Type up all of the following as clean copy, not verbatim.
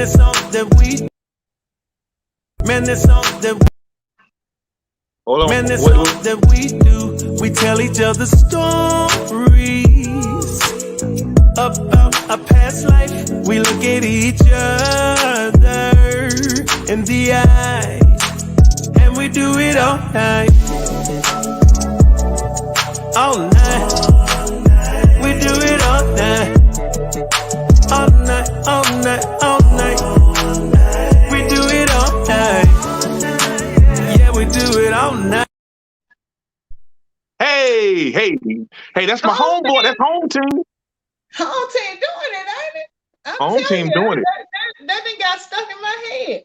it's something that we. Man, it's something that. Hold on. Man, it's something that we do. We tell each other stories about our past life. We look at each other in the eyes, and we do it all night. All night. We do it all night. All night, all night, all night. We do it all night. Yeah, we do it all night. Hey, that's my homeboy. That's home team. Home team doing it, ain't it? Home team doing it. That thing got stuck in my head.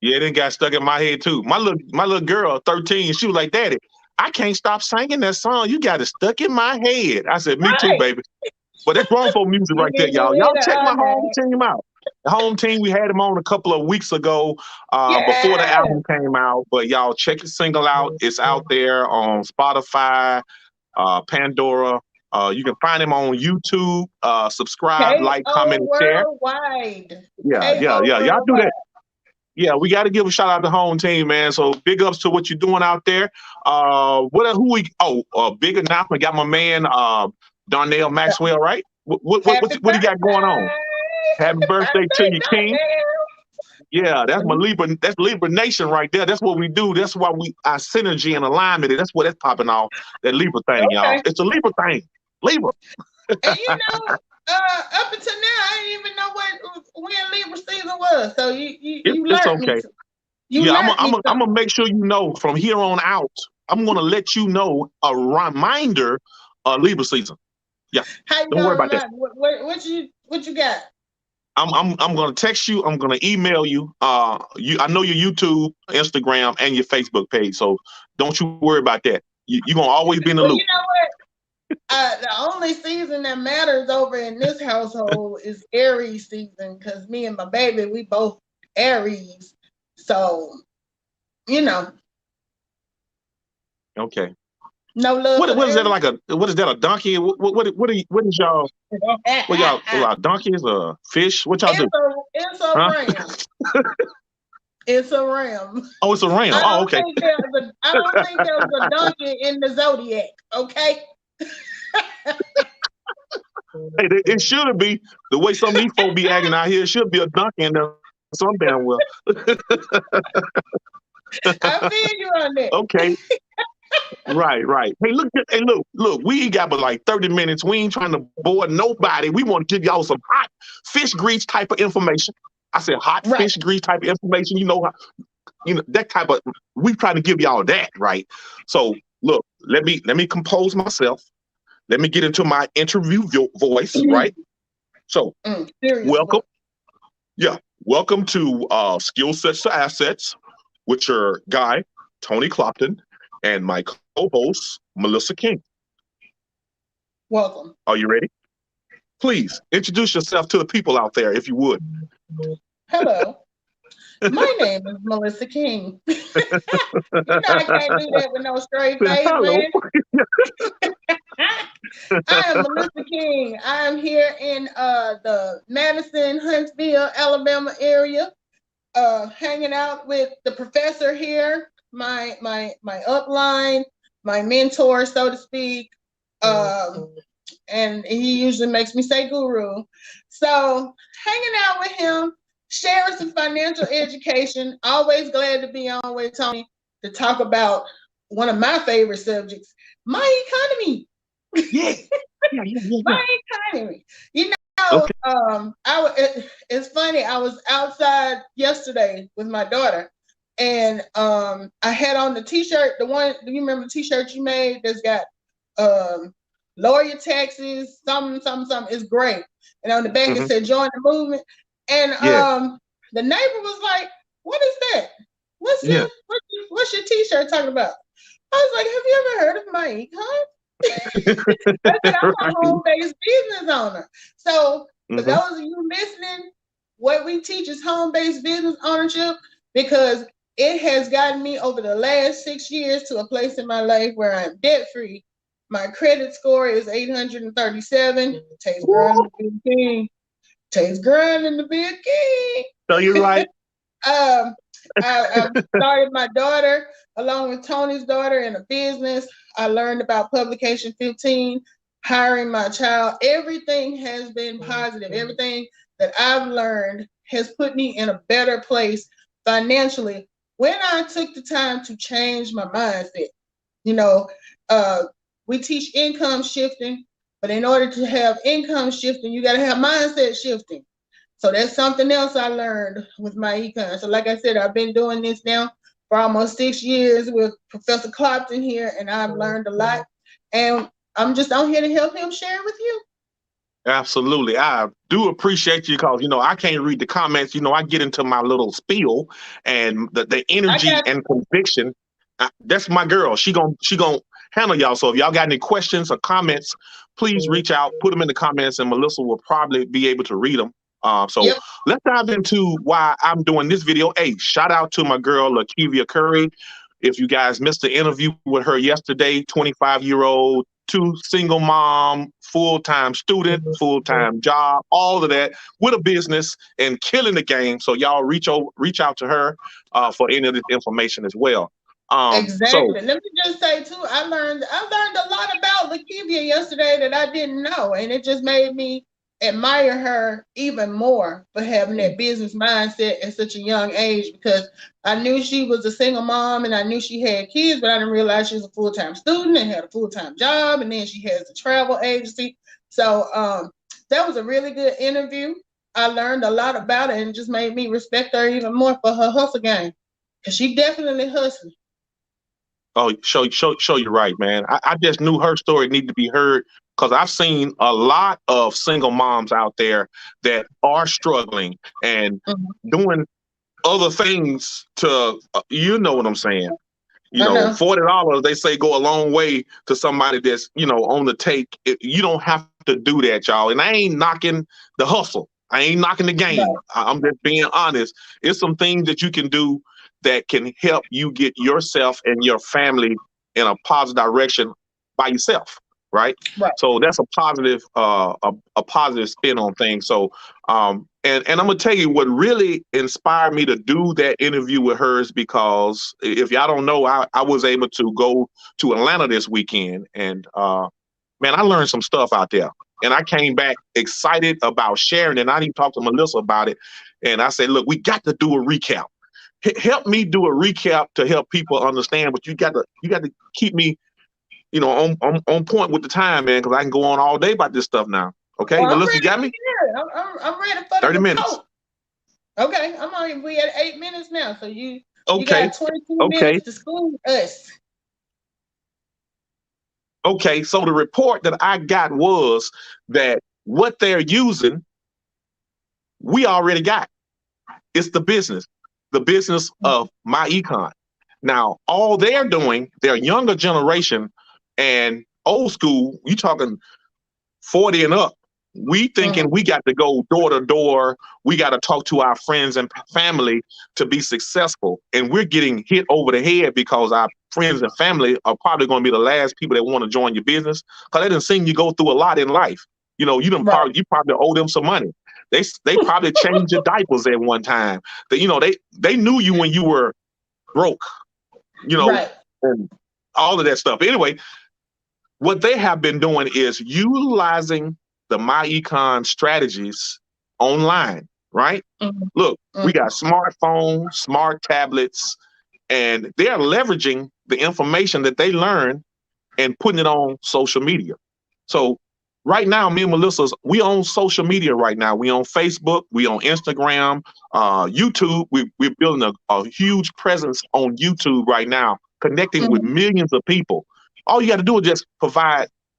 Yeah, it got stuck in my head too. My little girl, 13, she was like, Daddy, I can't stop singing that song. You got it stuck in my head. I said, me too, baby. But that's grown folk music right there, y'all. Y'all check my home team out. The home team, we had them on a couple of weeks ago before the album came out. But y'all check the single out. It's out there on Spotify, Pandora. You can find him on YouTube. Subscribe, like, comment, and share. Yeah. Y'all do that. Yeah, we got to give a shout out to home team, man. So big ups to what you're doing out there. Big announcement. Got my man Darnell Maxwell, right? What he got going on? Happy birthday to you, King. Yeah, that's my Libra. That's Libra Nation right there. That's what we do. That's why our synergy and alignment. That's what that's popping off. That Libra thing, y'all. It's a Libra thing. Libra. And up until now, I didn't even know when Libra season was. So you it's okay. I'm gonna make sure you know from here on out. I'm gonna let you know a reminder of Libra season. Yeah, don't worry about that. What you got? I'm gonna text you. I'm gonna email you. I know your YouTube, Instagram, and your Facebook page. So don't you worry about that. You're gonna always be in the loop. You know what? The only season that matters over in this household is Aries season, because me and my baby, we both Aries. So, Okay. No love. What is that like what is that, a donkey? What is y'all? What y'all donkeys or fish? What y'all do? It's a ram. It's a ram. Oh, it's a ram. Oh, okay. I don't think there's a donkey in the zodiac. Okay. Hey, it should be the way some of these folks be acting out here. It should be a donkey in there some damn well. I feel you on that. Okay. Right. Hey, look. We ain't got but like 30 minutes. We ain't trying to bore nobody. We want to give y'all some hot fish grease type of information. I said hot fish grease type of information. That type of. We trying to give y'all that, right? So look, let me compose myself. Let me get into my interview voice, right? So, welcome. Yeah, welcome to Skill Sets to Assets with your guy Tony Clopton and my co-host, Melissa King. Welcome. Are you ready? Please introduce yourself to the people out there, if you would. Hello. My name is Melissa King. I can't do that with no straight face, man. I am Melissa King. I am here in the Madison, Huntsville, Alabama area, hanging out with the professor here. My upline, my mentor, so to speak, and he usually makes me say guru. So hanging out with him, sharing some financial education. Always glad to be on with Tony to talk about one of my favorite subjects, my economy. Yeah. My economy. It's funny. I was outside yesterday with my daughter. And I had on the T-shirt, do you remember the T-shirt you made that's got lower your taxes, something. It's great. And on the back it said join the movement. And the neighbor was like, what is that? What's your T-shirt talking about? I was like, have you ever heard of my econ? I said, I'm a home-based business owner. So for those of you listening, what we teach is home-based business ownership, because it has gotten me over the last 6 years to a place in my life where I'm debt-free. My credit score is 837. Takes grinding to be a king. Takes grinding to be a king. So you're right. I started my daughter along with Tony's daughter in a business. I learned about Publication 15, hiring my child. Everything has been positive. Everything that I've learned has put me in a better place financially when I took the time to change my mindset. You know, we teach income shifting, but in order to have income shifting, you got to have mindset shifting. So that's something else I learned with my econ. So like I said, I've been doing this now for almost 6 years with Professor Clopton here, and I've learned a lot. And I'm just on here to help him share it with you. Absolutely. I do appreciate you because, I can't read the comments. I get into my little spiel and the energy and conviction. That's my girl. She gonna handle y'all. So if y'all got any questions or comments, please reach out, put them in the comments, and Melissa will probably be able to read them. Let's dive into why I'm doing this video. Hey, shout out to my girl, Lakivia Curry. If you guys missed the interview with her yesterday, 25-year-old, single mom, full-time student, full-time job, all of that with a business and killing the game. So y'all reach out to her for any of this information as well. Exactly. Let me just say too, I learned a lot about Lakivia yesterday that I didn't know, and it just made me admire her even more for having that business mindset at such a young age, because I knew she was a single mom and I knew she had kids, but I didn't realize she was a full-time student and had a full-time job, and then she has a travel agency. So that was a really good interview. I learned a lot about it and just made me respect her even more for her hustle game, because she definitely hustling. Oh, show you right, man. I just knew her story needed to be heard, because I've seen a lot of single moms out there that are struggling and doing other things to, you know what I'm saying? $40, they say, go a long way to somebody that's, on the take. You don't have to do that, y'all. And I ain't knocking the hustle. I ain't knocking the game. No. I'm just being honest. It's some things that you can do that can help you get yourself and your family in a positive direction by yourself. Right. So that's a positive spin on things. So, and I'm gonna tell you what really inspired me to do that interview with her is because, if y'all don't know, I was able to go to Atlanta this weekend, and man, I learned some stuff out there, and I came back excited about sharing. And I didn't talk to Melissa about it, and I said, look, we got to do a recap. Help me do a recap to help people understand. But you got to keep me, on point with the time, man, because I can go on all day about this stuff now. Okay, well, Melissa, you got me? I'm ready for 30 minutes. Okay, we at 8 minutes now, so you got 22 minutes to school us. Okay, so the report that I got was that what they're using, we already got. It's the business of My Econ. Now, all they're doing, their younger generation and old school, you talking 40 and up, we thinking we got to go door to door. We got to talk to our friends and family to be successful. And we're getting hit over the head because our friends and family are probably going to be the last people that want to join your business, because they done seen you go through a lot in life. You probably owe them some money. They probably changed your diapers at one time. They knew you when you were broke, and all of that stuff. Anyway, what they have been doing is utilizing the My Econ strategies online, right? Look, we got smartphones, smart tablets, and they're leveraging the information that they learn and putting it on social media. So right now, me and Melissa, we on social media right now. We on Facebook, we on Instagram, YouTube. We're building a huge presence on YouTube right now, connecting with millions of people. All you got to do is just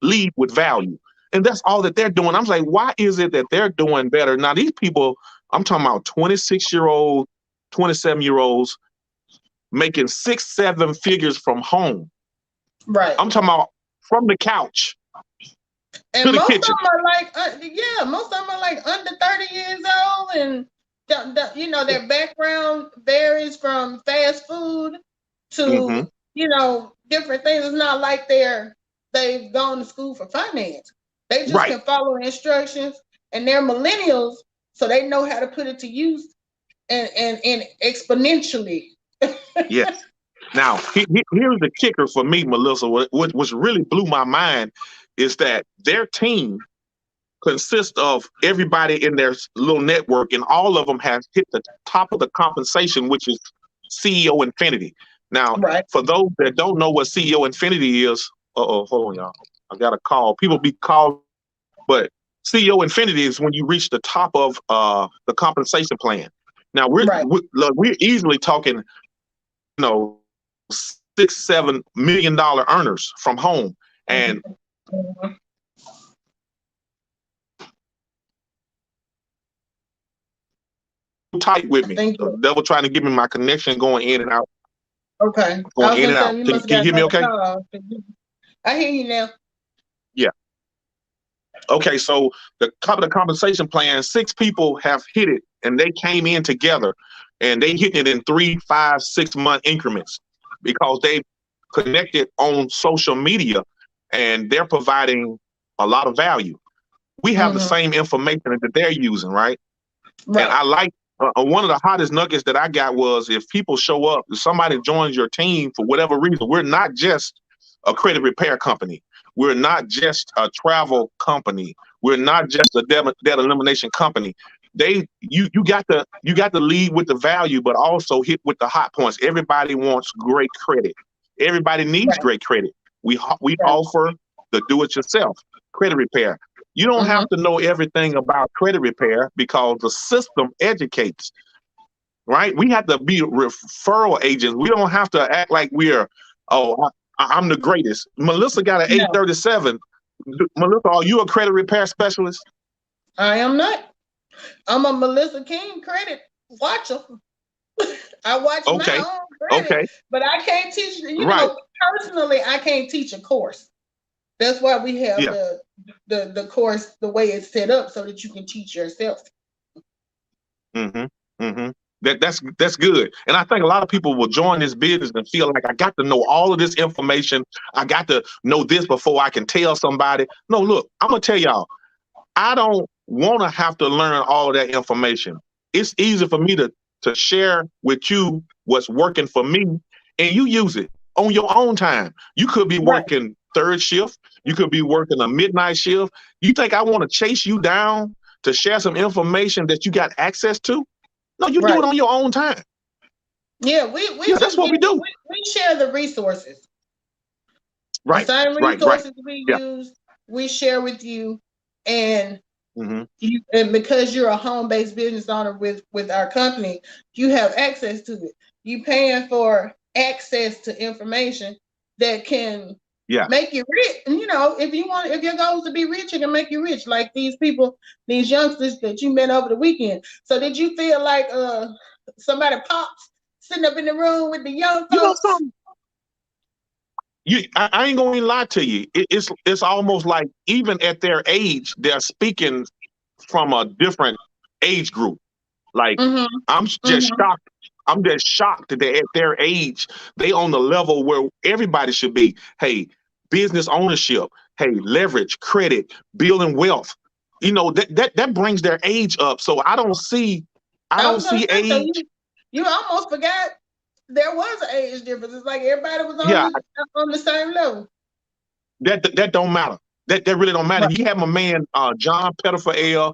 lead with value. And that's all that they're doing. I'm like, why is it that they're doing better? Now, these people, I'm talking about 26-year-old, 27-year-olds making 6-7 figures from home. Right. I'm talking about from the couch. And most of them are like, most of them are like under 30 years old, and their background varies from fast food to different things. It's not like they've gone to school for finance. They just can follow instructions, and they're millennials, so they know how to put it to use and exponentially. Yes. Now, here's the kicker for me, Melissa. What really blew my mind is that their team consists of everybody in their little network, and all of them have hit the top of the compensation, which is CEO Infinity. Now, Right. for those that don't know what CEO Infinity is, hold on, y'all. I got a call. People be called, but CEO Infinity is when you reach the top of the compensation plan. Now Right. we're easily talking, you know, $6-7 million earners from home, and Mhm. tight with I me. think The devil trying to give me my connection going in and out, okay. I going was in gonna and say out. you Can must have you got hear me another okay? call. I hear you now. Yeah. Okay, so the top of the compensation plan, 6 people have hit it, and they came in together, and they hit it in 3, 5, 6 month increments because they connected on social media, and they're providing a lot of value. We have the Mhm. same information that they're using, right? And Right. I like one of the hottest nuggets that I got was if people show up, if somebody joins your team for whatever reason, we're not just a credit repair company. We're not just a travel company. We're not just a debt elimination company. You got to lead with the value, but also hit with the hot points. Everybody wants great credit. Everybody needs Right. great credit. We Right. offer the do-it-yourself credit repair. You don't Mhm. have to know everything about credit repair because the system educates, right? We have to be referral agents. We don't have to act like I'm the greatest. Melissa got an No, 837. Melissa, are you a credit repair specialist? I am not. I'm a Melissa King credit watcher. I watch my Okay, own credit, okay, but I can't teach. right, Personally, I can't teach a course. That's why we have yeah. the course the way it's set up so that you can teach yourself. Mm-hmm. Mm-hmm. That's good. And I think a lot of people will join this business and feel like I got to know all of this information. I got to know this before I can tell somebody. No, look, I'm gonna tell y'all, I don't want to have to learn all of that information. It's easy for me to share with you what's working for me, and you use it on your own time. You could be Right. working third shift. You could be working a midnight shift. You think I want to chase you down to share some information that you got access to? No, you do Right. it on your own time. Yeah, we Yeah, that's just what we do. we share the resources. The Right, same right, right. resources we Yeah. use, we share with you, and Mm-hmm. and because you're a home-based business owner with our company, you have access to it. You paying for access to information that can Yeah. make you rich. And if your goal is to be rich, it can make you rich. Like these people, these youngsters that you met over the weekend. So did you feel like somebody pops sitting up in the room with the young You know folks? something? I ain't gonna lie to you. It's almost like even at their age, they're speaking from a different age group. Like Mm-hmm. I'm just Mm-hmm. shocked. I'm just shocked that at their age, they on the level where everybody should be. Hey, business ownership. Hey, leverage, credit, building wealth. That brings their age up. So I don't see I was gonna say, so age. you almost forgot there was an age difference. It's like everybody was Yeah, on the same level. that don't matter. That really don't matter. Right. You have my man John Pettifer. I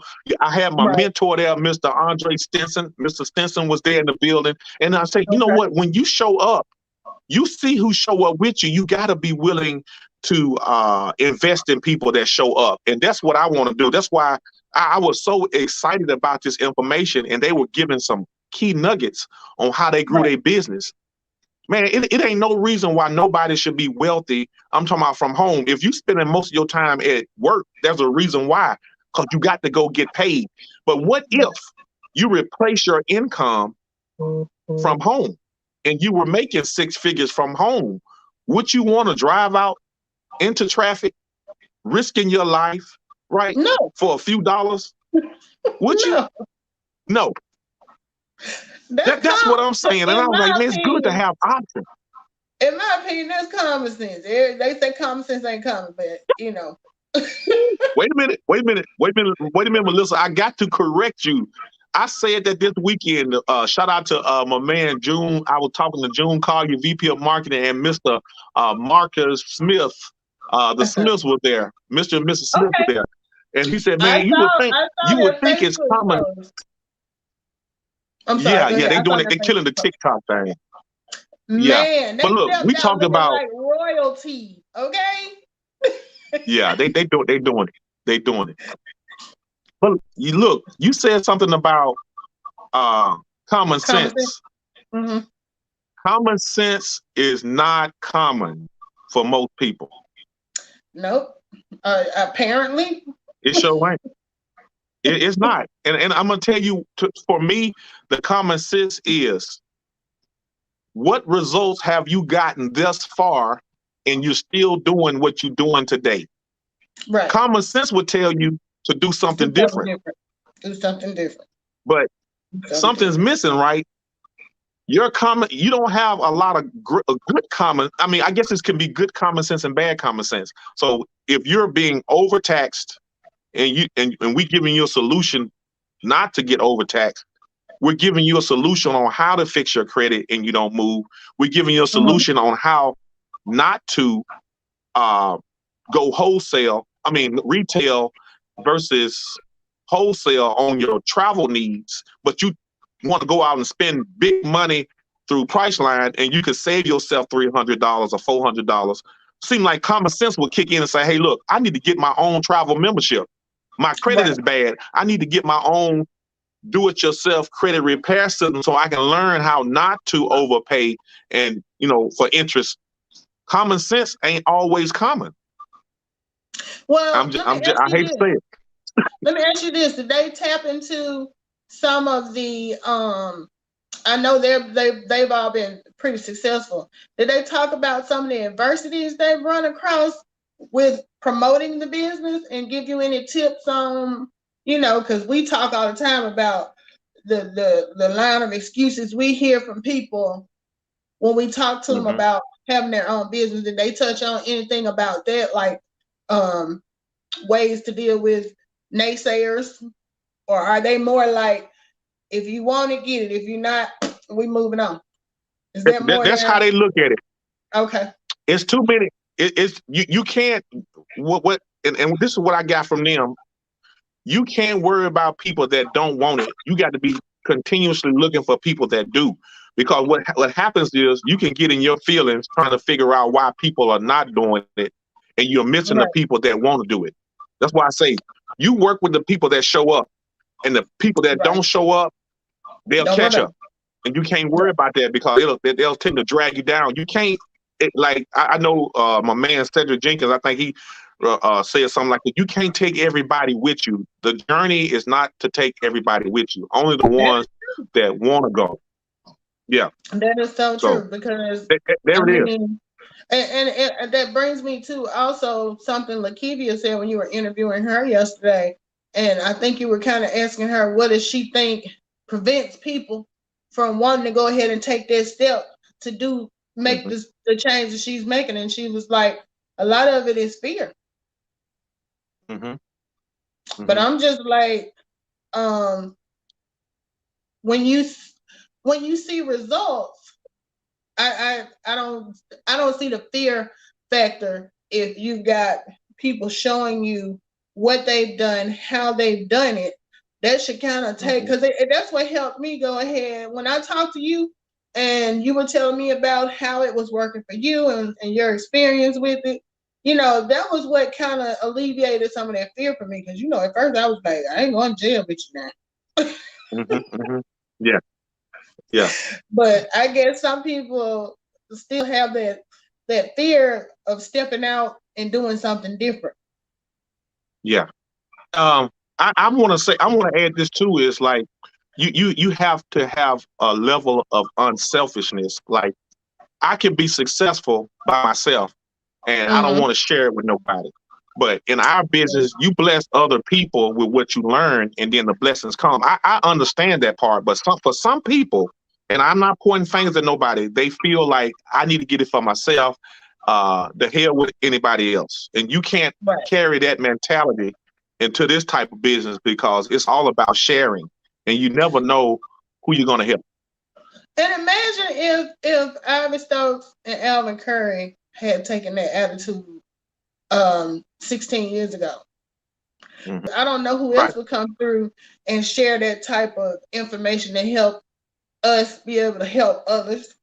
had my Right. mentor there, Mr. Andre Stinson. Mr. Stinson was there in the building, and I say, you know Okay. what? When you show up, you see who show up with you. You got to be willing to invest in people that show up, and that's what I want to do. That's why I was so excited about this information, and they were giving some key nuggets on how they grew Right. their business. Man, it ain't no reason why nobody should be wealthy. I'm talking about from home. If you spending most of your time at work, there's a reason why, because you got to go get paid. But what if you replace your income from home and you were making 6 figures from home? Would you want to drive out into traffic, risking your life, right, No, for a few dollars? Would you? no. No. That's what I'm saying. And I In was my like, man, it's good to opinion, have options. that's common sense. They say common sense ain't common, but Wait a minute, Melissa. I got to correct you. I said that this weekend. Shout out to my man June. I was talking to June Collier, VP of Marketing, and Mr. Marcus Smith. The Smiths were there. Mr. and Mrs. Smith were Okay. there, and he said, I "Man, saw you would their think it's Facebook common." post. I'm sorry. Yeah, go yeah, ahead. they I doing saw it. They their killing the Facebook post. TikTok thing. Yeah, Man, they but look, we stepped out talked looking about. like royalty. Okay. Yeah, they doing it. They doing it. But you said something about common Common sense. sense. Mm-hmm. Common sense is not common for most people. Nope. Apparently. It sure ain't. It's not. And I'm gonna tell you, for me, the common sense is, what results have you gotten thus far, and you're still doing what you're doing today? Right. Common sense would tell you to do something different. Do something different. But something's missing, right? You don't have a lot of good common. I mean, I guess this can be good common sense and bad common sense. So if you're being overtaxed, and we giving you a solution not to get overtaxed, we're giving you a solution on how to fix your credit and you don't move. We're giving you a solution on how not to go retail versus wholesale on your travel needs, but you want to go out and spend big money through Priceline, and you can save yourself $300 or $400. Seem like common sense would kick in and say, hey, look, I need to get my own travel membership. My credit is bad. I need to get my own do-it-yourself credit repair system so I can learn how not to overpay and, for interest. Common sense ain't always common. Well, I hate to say it. Let me ask you this: did they tap into some of the? I know they've all been pretty successful. Did they talk about some of the adversities they've run across with promoting the business and give you any tips on? Because we talk all the time about the line of excuses we hear from people when we talk to them about having their own business. Did they touch on anything about that, like ways to deal with naysayers, or are they more like, if you want to get it, if you're not, we moving on? Is that more? That's how they look at it. Okay. It's too many. You can't. And this is what I got from them. You can't worry about people that don't want it. You got to be continuously looking for people that do, because what happens is you can get in your feelings trying to figure out why people are not doing it, and you're missing the people that want to do it. That's why I say you work with the people that show up, and the people that don't show up, they'll catch up, and you can't worry about that because they'll tend to drag you down. You can't. I know my man Cedric Jenkins. I think he said something like that. You can't take everybody with you. The journey is not to take everybody with you. Only the ones that want to go. Yeah, that is so true, because there it is. And that brings me to also something Lakivia said when you were interviewing her yesterday. And I think you were kind of asking her, what does she think prevents people from wanting to go ahead and take that step to make the change that she's making? And she was like, a lot of it is fear. But I'm just like, when you see results, I don't see the fear factor if you got people showing you what they've done, how they've done it. That should kind of take, because that's what helped me go ahead when I talked to you and you were telling me about how it was working for you and your experience with it. That was what kind of alleviated some of that fear for me, because at first I was like, I ain't going to jail with you now. Yeah. But I guess some people still have that fear of stepping out and doing something different. Yeah. I want to add this too, is like, you have to have a level of unselfishness. Like, I can be successful by myself and I don't want to share it with nobody. But in our business, you bless other people with what you learn, and then the blessings come. I understand that part, but for some people, and I'm not pointing fingers at nobody, they feel like I need to get it for myself. The hell with anybody else. And you can't carry that mentality into this type of business, because it's all about sharing. and you never know who you're gonna help. And imagine if Ivan Stokes and Alvin Curry had taken that attitude 16 years ago. Mhm. I don't know who Right. else would come through and share that type of information to help us be able to help others.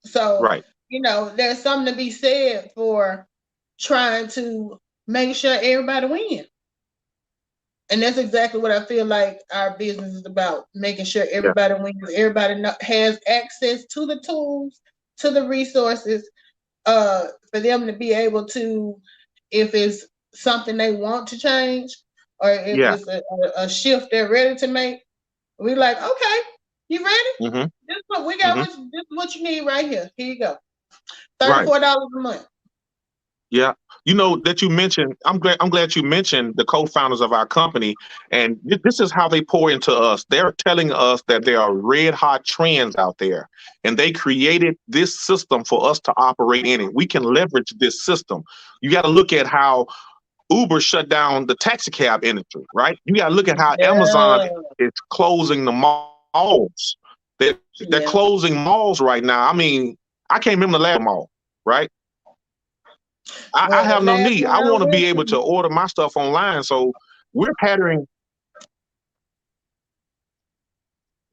So, Right. there's something to be said for trying to make sure everybody wins. And that's exactly what I feel like our business is about, making sure everybody wins, everybody has access to the tools, to the resources, for them to be able to, if it's something they want to change, or if Yeah. it's a shift they're ready to make, we like, okay, you ready? Mm-hmm. This is what we got. Mm-hmm. This is what you need right here. Here you go. Right. $34 a month. Yeah. That you mentioned, I'm glad you mentioned the co-founders of our company, and this is how they pour into us. They're telling us that there are red hot trends out there, and they created this system for us to operate in it. We can leverage this system. You got to look at how Uber shut down the taxi cab industry, right? You got to look at how Amazon is closing the malls. They're closing malls right now. I mean, I can't remember the last mall, right? I have no need. I want to be able to order my stuff online. So we're patterning.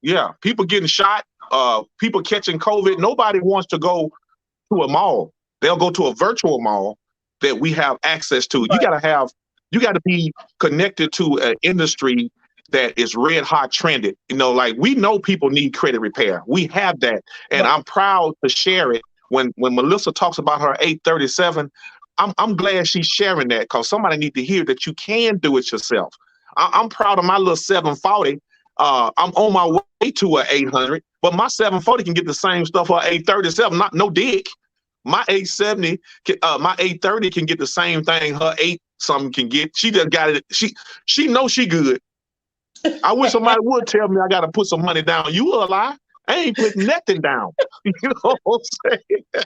Yeah, people getting shot, people catching COVID. Nobody wants to go to a mall. They'll go to a virtual mall that we have access to. Right. You got to be connected to an industry that is red hot trended. Like we know people need credit repair. We have that. And right. I'm proud to share it. When Melissa talks about her 837, I'm glad she's sharing that, because somebody need to hear that you can do it yourself. I'm proud of my little 740. I'm on my way to an 800, but my 740 can get the same stuff for 837. No dick. My 870, my 830 can get the same thing her 8 something can get. She just got it. She knows she good. I wish somebody would tell me I got to put some money down. You a lie? I ain't putting nothing down. You know what I'm saying?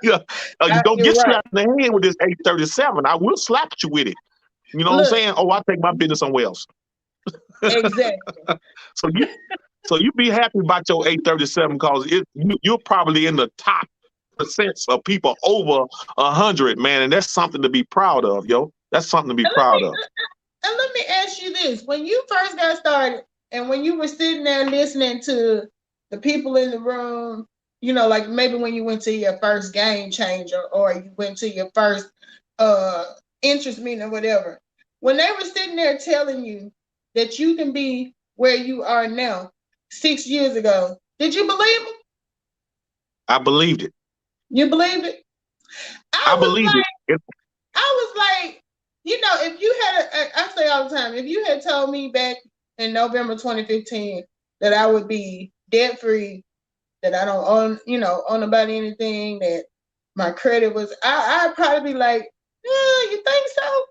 Yeah, you don't get slapped in the head with this 837. I will slap you with it. You know what I'm saying? Oh, I take my business somewhere else. Exactly. So you be happy about your 837, because you're probably in the top percents of people over 100, man, and that's something to be proud of, yo. That's something to be proud of. And let me ask you this: when you first got started, and when you were sitting there listening to the people in the room, like maybe when you went to your first Game Changer, or you went to your first interest meeting or whatever, when they were sitting there telling you that you can be where you are now 6 years ago, did you believe them? I believed it. You believed it? I believed it. I was like, if you had, I say all the time, if you had told me back in November 2015 that I would be debt free, that I don't own about anything, that my credit was, I'd probably be like, yeah, you think so?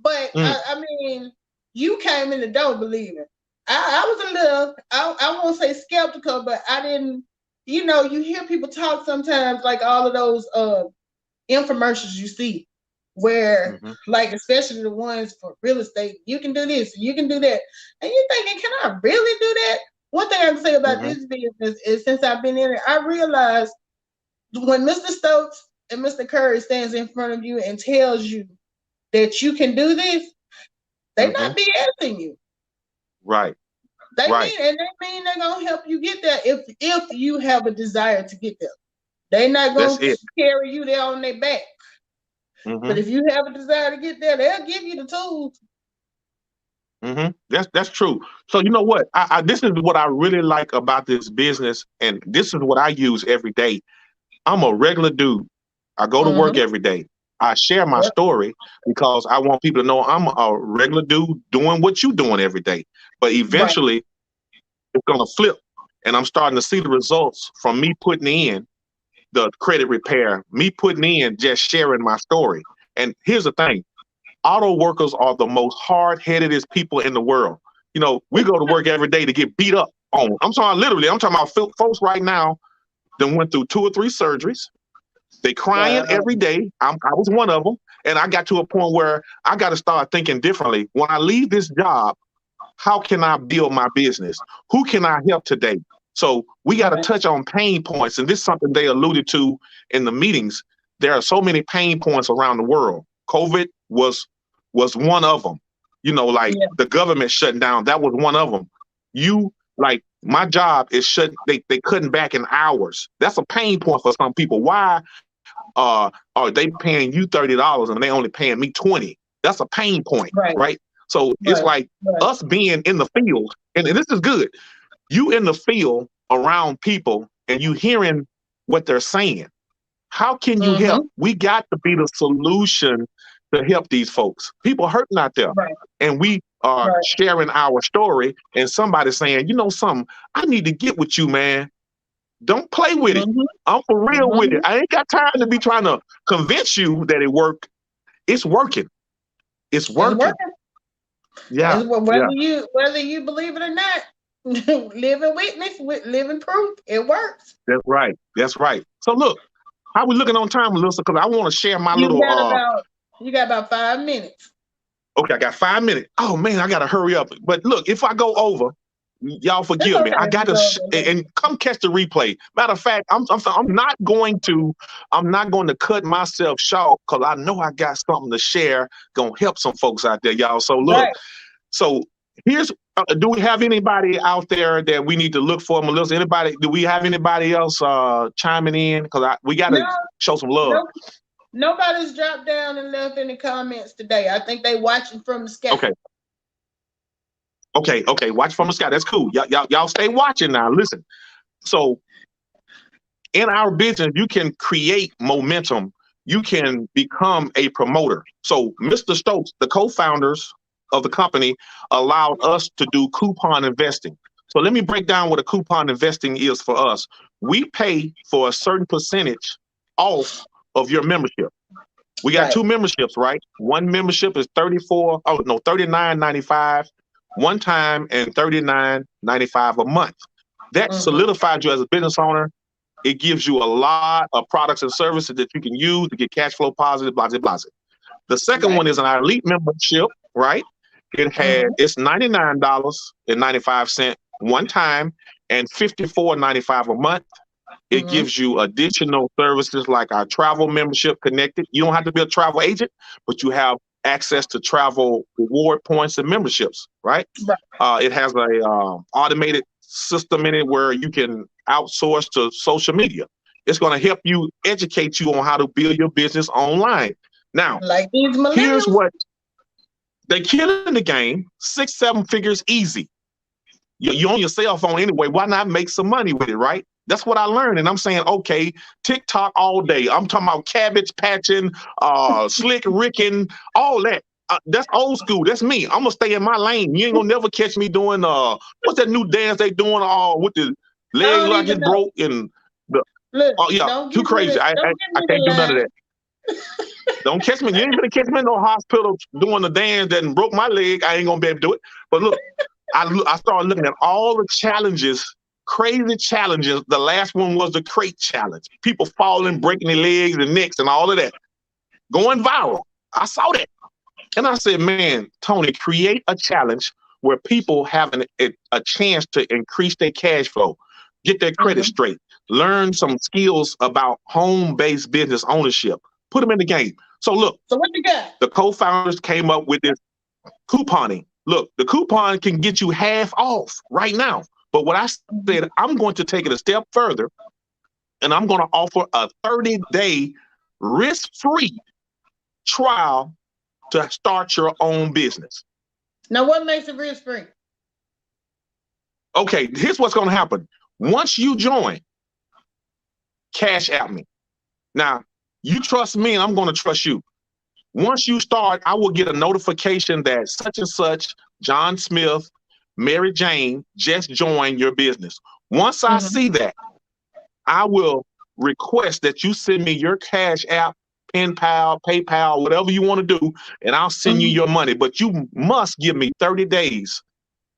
But I mean, you came in the door believing. I was a little, I won't say skeptical, but I didn't, you hear people talk sometimes, like all of those infomercials you see, where like, especially the ones for real estate, you can do this, you can do that, and you're thinking, can I really do that? One thing I can say about this business is, since I've been in it, I realized when Mr. Stokes and Mr. Curry stands in front of you and tells you that you can do this, they're not BSing you. Right. They mean they're gonna help you get there if you have a desire to get there. They're not gonna carry you there on their back. But if you have a desire to get there, they'll give you the tools. That's true. So you know what? This is what I really like about this business, and this is what I use every day. I'm a regular dude. I go to work every day. I share my story because I want people to know I'm a regular dude doing what you're doing every day. But eventually, it's gonna flip, and I'm starting to see the results from me putting in the credit repair, me putting in just sharing my story. And here's the thing. Auto workers are the most hard-headedest people in the world. We go to work every day to get beat up on. I'm talking about folks right now that went through 2 or 3 surgeries. They crying every day. I was one of them. And I got to a point where I got to start thinking differently. When I leave this job, how can I build my business? Who can I help today? So we got to touch on pain points. And this is something they alluded to in the meetings. There are so many pain points around the world. COVID was one of them. You know, like the government shutting down, that was one of them. Like my job is shut. They cutting back in hours. That's a pain point for some people. Why are they paying you $30 and they only paying me $20? That's a pain point, right? So it's like us being in the field, and this is good. You in the field around people and you hearing what they're saying. How can you help? We got to be the solution to help these folks. People hurting out there. And we are sharing our story, and somebody saying, you know something, I need to get with you, man. Don't play with it. I'm for real with it. I ain't got time to be trying to convince you that it worked. It's working. It's working. Yeah. Whether you believe it or not, living witness with living proof, it works. That's right. That's right. So look, how we looking on time, Melissa? Because I want to share my you got about 5 minutes. Okay, I got 5 minutes. Oh man, I gotta hurry up. But look, if I go over, y'all forgive me. I gotta and come catch the replay. Matter of fact, I'm not going to cut myself short because I know I got something to share, gonna help some folks out there, y'all. So look, so here's do we have anybody out there that we need to look for, Melissa? Anybody? Do we have anybody else chiming in? Because we gotta show some love. Nobody's dropped down and left any comments today. I think they watching from the sky. Okay. Watch from the sky. That's cool. Y'all stay watching now. Listen. So in our business, you can create momentum. You can become a promoter. So Mr. Stokes, the co-founders of the company, allowed us to do coupon investing. So let me break down what a coupon investing is for us. We pay for a certain percentage off of your membership. We got two memberships, right? One membership is $39.95 one time and $39.95 a month. That solidifies you as a business owner. It gives you a lot of products and services that you can use to get cash flow positive, blah, blah, blah. The second one is an elite membership, right? It's $99.95 one time and $54.95 a month. It gives you additional services like our travel membership connected. You don't have to be a travel agent, but you have access to travel reward points and memberships, right? It has a automated system in it where you can outsource to social media. It's going to help you educate you on how to build your business online. Now, like these millennials, here's what they're killing the game. 6-7 figures easy. You on your cell phone anyway. Why not make some money with it, right? That's what I learned. And I'm saying, okay, TikTok all day. I'm talking about cabbage patching, slick ricking, all that. That's old school. That's me. I'm going to stay in my lane. You ain't going to never catch me doing, what's that new dance they doing with the leg like it's broke and too crazy. I can't do none of that. Don't catch me. You ain't gonna catch me in no hospital doing the dance that broke my leg. I ain't gonna be able to do it. But look, I started looking at all the challenges, crazy challenges. The last one was the crate challenge. People falling, breaking their legs and necks and all of that. Going viral. I saw that. And I said, man, Tony, create a challenge where people have a chance to increase their cash flow, get their credit straight, learn some skills about home-based business ownership, put them in the game. So look, what you got? The co-founders came up with this couponing. Look, the coupon can get you half off right now. But what I said, I'm going to take it a step further, and I'm going to offer a 30-day risk-free trial to start your own business. Now, what makes it risk-free? Okay, here's what's going to happen. Once you join, cash at me. Now, you trust me, and I'm going to trust you. Once you start, I will get a notification that such and such, John Smith, Mary Jane, just joined your business. Once I see that, I will request that you send me your Cash App, PayPal, whatever you want to do, and I'll send you your money. But you must give me 30 days.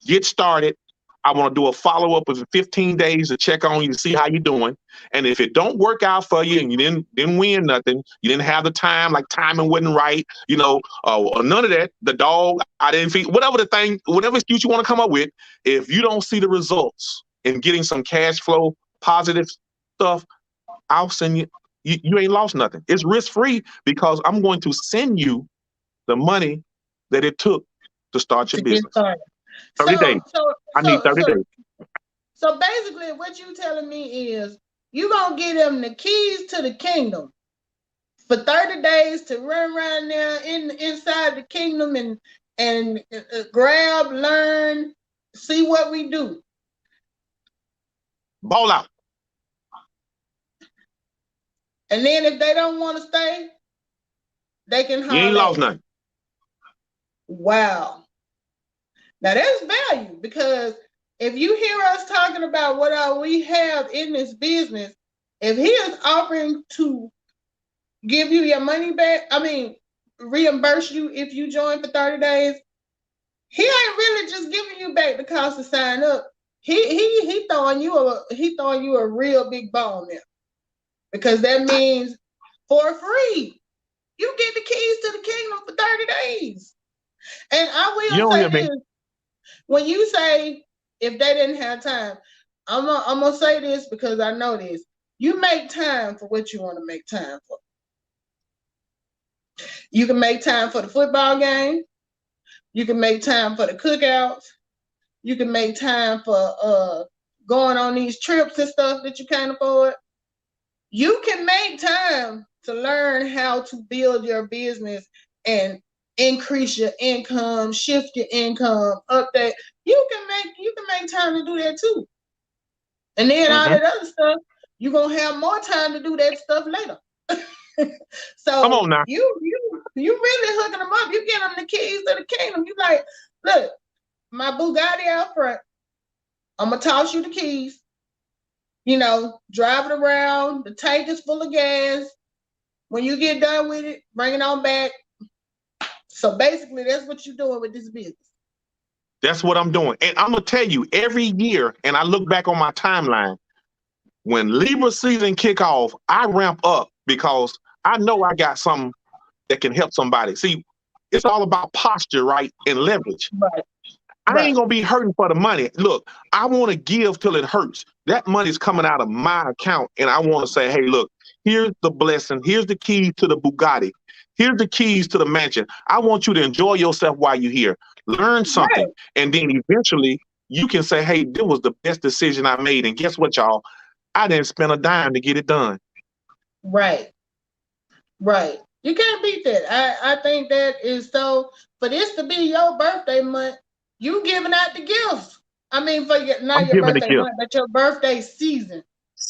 Get started. I want to do a follow-up within 15 days to check on you to see how you're doing. And if it don't work out for you and you didn't win nothing, you didn't have the time, like timing wasn't right, or none of that, the dog, I didn't feed, whatever excuse you want to come up with, if you don't see the results in getting some cash flow, positive stuff, I'll send you, you ain't lost nothing. It's risk-free because I'm going to send you the money that it took to start your business. 30 days. I need 30 days. So basically what you telling me is you going to give them the keys to the kingdom for 30 days to run around there inside the kingdom and grab, learn, see what we do. Ball out. And then if they don't want to stay, they can holler. You ain't lost nothing. Wow. Now that's value, because if you hear us talking about what all we have in this business, if he is offering to give you your money back, reimburse you if you join for 30 days, he ain't really just giving you back the cost to sign up. He throwing you a real big bone there, because that means for free you get the keys to the kingdom for 30 days. And I will say this. When you say if they didn't have time, I'm gonna say this because I know this. You make time for what you want to make time for. You can make time for the football game. You can make time for the cookouts. You can make time for going on these trips and stuff that you can't afford. You can make time to learn how to build your business and increase your income, shift your income, update. You can make time to do that too. And then all that other stuff, you're gonna have more time to do that stuff later. So come on now. You really hooking them up. You get them the keys to the kingdom. You like, look, my Bugatti out front. I'm gonna toss you the keys. Drive it around. The tank is full of gas. When you get done with it, bring it on back. So basically, that's what you're doing with this business. That's what I'm doing. And I'm going to tell you, every year, and I look back on my timeline, when Libra season kick off, I ramp up because I know I got something that can help somebody. See, it's all about posture, right, and leverage. Right. I ain't going to be hurting for the money. Look, I want to give till it hurts. That money's coming out of my account, and I want to say, hey, look, here's the blessing. Here's the key to the Bugatti. Here's the keys to the mansion. I want you to enjoy yourself while you're here. Learn something. Right. And then eventually you can say, hey, this was the best decision I made. And guess what, y'all? I didn't spend a dime to get it done. Right. Right. You can't beat that. I think that is so, for this to be your birthday month, you giving out the gifts. For your birthday month, but your birthday season.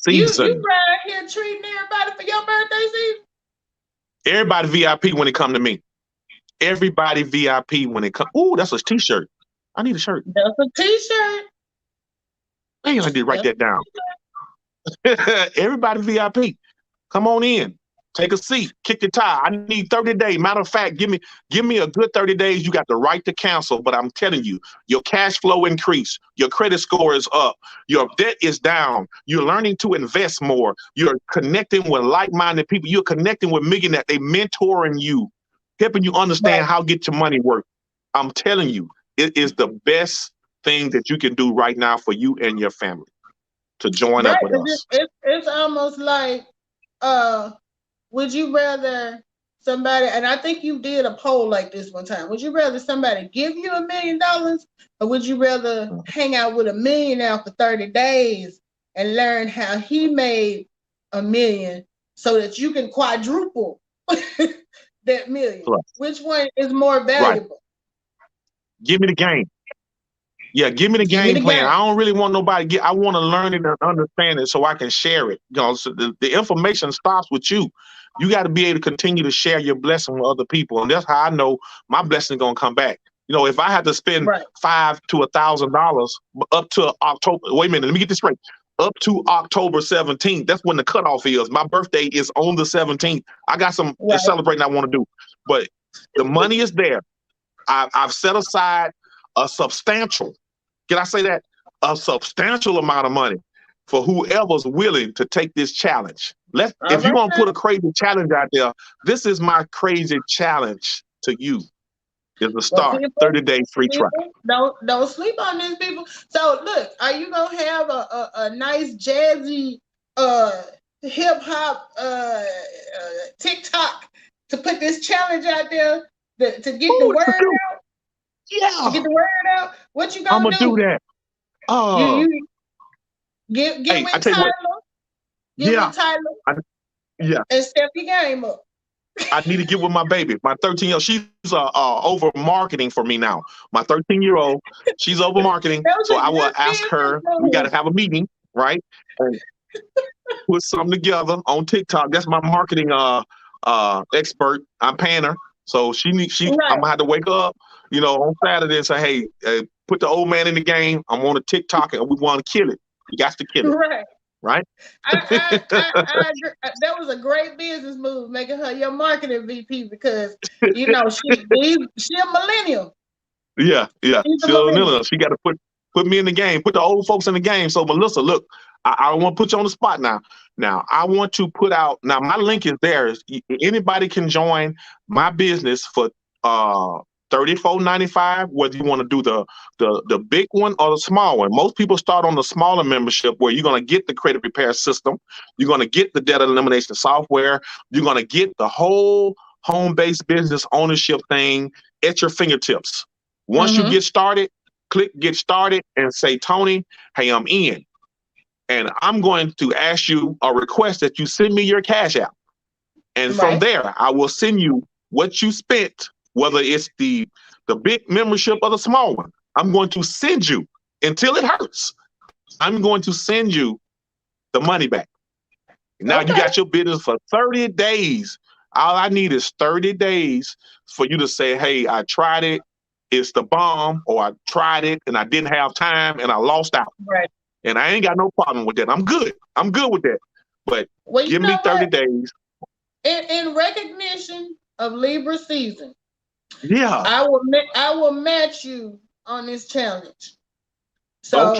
You right here treating everybody for your birthday season? Everybody VIP when it come to me. Everybody VIP when it come. Ooh, that's a t-shirt. I need a shirt. That's a t-shirt. Man, I did write that down. Everybody VIP. Come on in. Take a seat. Kick your tie. I need 30 days. Matter of fact, give me a good 30 days. You got the right to cancel, but I'm telling you, your cash flow increase. Your credit score is up. Your debt is down. You're learning to invest more. You're connecting with like-minded people. You're connecting with millionaires. They mentoring you, helping you understand how to get your money work. I'm telling you, it is the best thing that you can do right now for you and your family to join up with us. It's almost like, would you rather somebody, and I think you did a poll like this one time, would you rather somebody give you $1 million, or would you rather hang out with a millionaire for 30 days and learn how he made $1 million so that you can quadruple that million? Right. Which one is more valuable? Right. Give me the game. Yeah, give me the game plan. I don't really want nobody I want to learn it and understand it so I can share it. So the information stops with you. You got to be able to continue to share your blessing with other people. And that's how I know my blessing is going to come back. If I had to spend $500 to $1,000 up to October, wait a minute, let me get this straight. Up to October 17th, that's when the cutoff is. My birthday is on the 17th. I got some celebrating I want to do. But the money is there. I've set aside a substantial, can I say that? a substantial amount of money for whoever's willing to take this challenge. If you're gonna put a crazy challenge out there, this is my crazy challenge to you. Is to start 30-day free trial. Don't sleep on these people. So look, are you gonna have a nice jazzy hip hop TikTok to put this challenge out there to get the word out? Yeah. To get the word out. What you gonna do? I'm gonna do that. Get with Tyler. Get with Tyler. And step your game up. I need to get with my baby. My 13-year-old, she's over marketing for me now. My 13-year-old, she's over marketing. So I will ask her, we got to have a meeting, right? And put something together on TikTok. That's my marketing expert. I'm paying her. So I'm gonna have to wake up, on Saturday and say, hey, put the old man in the game. I'm on a TikTok and we want to kill it. You got to kill it. Right. I that was a great business move, making her your marketing VP, because she a millennial. Yeah. She's a millennial. She got to put me in the game, put the old folks in the game. So Melissa, look, I want to put you on the spot now. Now I want to put out. Now my link is there. Anybody can join my business for $34.95, whether you want to do the big one or the small one. Most people start on the smaller membership, where you're going to get the credit repair system, you're going to get the debt elimination software, you're going to get the whole home-based business ownership thing at your fingertips. Once you get started, click get started and say, Tony, hey, I'm in. And I'm going to ask you a request that you send me your Cash App. And from there, I will send you what you spent, whether it's the big membership or the small one. I'm going to send you, until it hurts, I'm going to send you the money back. Now you got your business for 30 days. All I need is 30 days for you to say, hey, I tried it, it's the bomb, or I tried it and I didn't have time and I lost out. Right. And I ain't got no problem with that. I'm good with that. But give me 30 days. In recognition of Libra season, yeah, I will match you on this challenge. So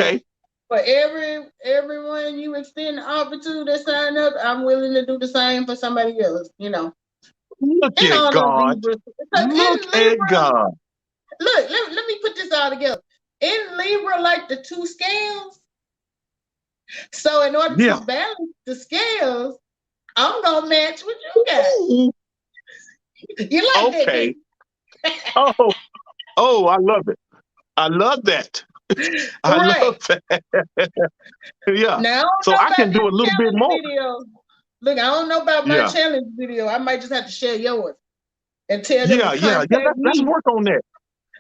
for everyone you extend the offer to that sign up, I'm willing to do the same for somebody else. Look at God. Look at God. Look, let me put this all together. In Libra, like the two scales. So in order to balance the scales, I'm gonna match what you got. You like that? Oh, I love it. I love that. I love that. Yeah. Now, so I can do a little bit more. Video. Look, I don't know about my challenge video. I might just have to share yours and tell them. Yeah. Let's work on that.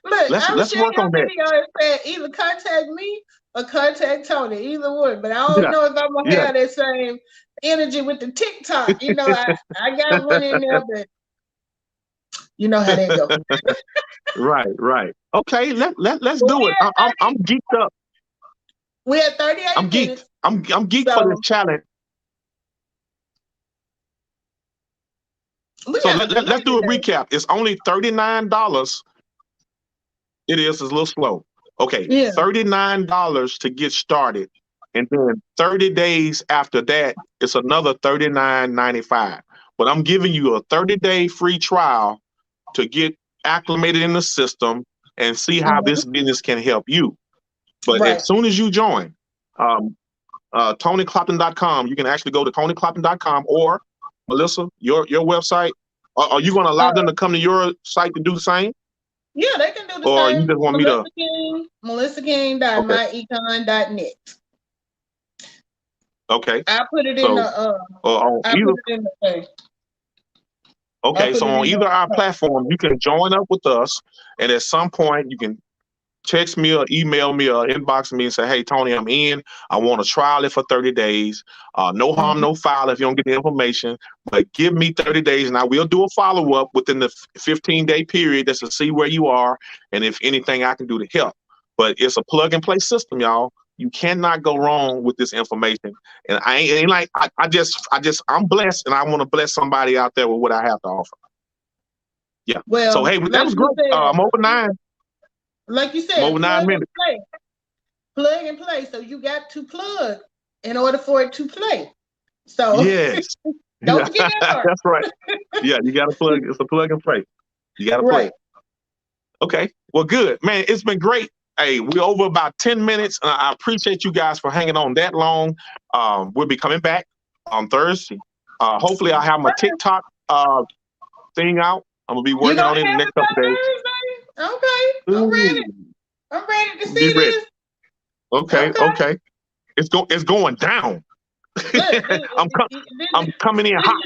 Look, let's work on that. Video and say either contact me or contact Tony, either one. But I don't know if I'm gonna have that same energy with the TikTok. I got one in there, but you know how that goes. Right. Okay, let's do it. I'm geeked up. We had 38 I'm geeked. minutes. I'm geeked for this challenge. So let's do a recap. It's only $39. It's a little slow. Okay, $39 to get started. And then 30 days after that, it's another $39.95. But I'm giving you a 30-day free trial to get acclimated in the system and see how this business can help you. But as soon as you join, TonyClopton.com, you can actually go to TonyClopton.com, or Melissa, your website. Are you going to allow them to come to your site to do the same? Yeah, they can do the same. Or you just want me to? MelissaKing.myecon.net. Okay. I put it in the thing. Okay, so on either our platform, you can join up with us, and at some point you can text me or email me or inbox me and say, hey, Tony, I'm in. I want to trial it for 30 days. No harm, no foul if you don't get the information. But give me 30 days, and I will do a follow-up within the 15-day period just to see where you are and if anything I can do to help. But it's a plug-and-play system, y'all. You cannot go wrong with this information. And I'm blessed, and I want to bless somebody out there with what I have to offer. Yeah. Well, so, hey, that was great. I'm over 9. Like you said, I'm over 9 minutes. plug and play. So you got to plug in order for it to play. So Yes. don't forget that part. That's right. Yeah, you got to plug. It's a plug and play. You got to play. Right. Okay. Well, good, man. It's been great. Hey, we're over about 10 minutes. I appreciate you guys for hanging on that long. We'll be coming back on Thursday. Hopefully, I'll have my TikTok thing out. I'm gonna be working on it in the next couple days. Okay, I'm ready. I'm ready to see this. Okay. It's going down. I'm coming in hot.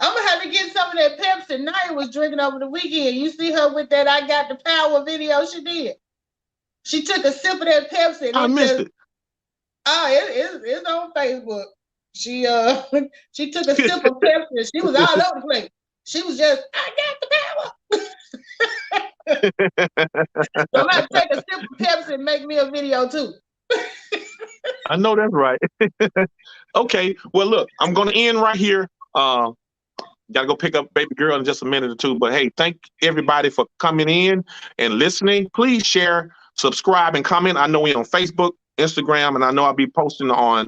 I'm gonna have to get some of that Pepsi Naya was drinking over the weekend. You see her with that "I Got the Power" video she did. She took a sip of that Pepsi. And I missed it. Oh, it's on Facebook. She she took a sip of Pepsi. She was all over the place. She was just, "I got the power." So I'm gonna take a sip of Pepsi and make me a video too. I know that's right. Okay. Well, look, I'm gonna end right here. Gotta go pick up baby girl in just a minute or two. But hey, thank everybody for coming in and listening. Please share, subscribe, and comment. I know we're on Facebook, Instagram, and I know I'll be posting on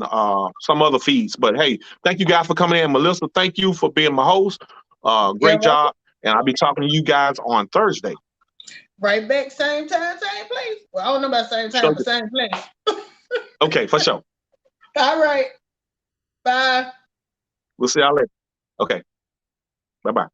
some other feeds. But hey, thank you guys for coming in. Melissa, thank you for being my host. Great job. And I'll be talking to you guys on Thursday. Right back, same time, same place. Well, I don't know about same time, but same place. Okay, for sure. All right. Bye. We'll see y'all later. Okay. Bye-bye.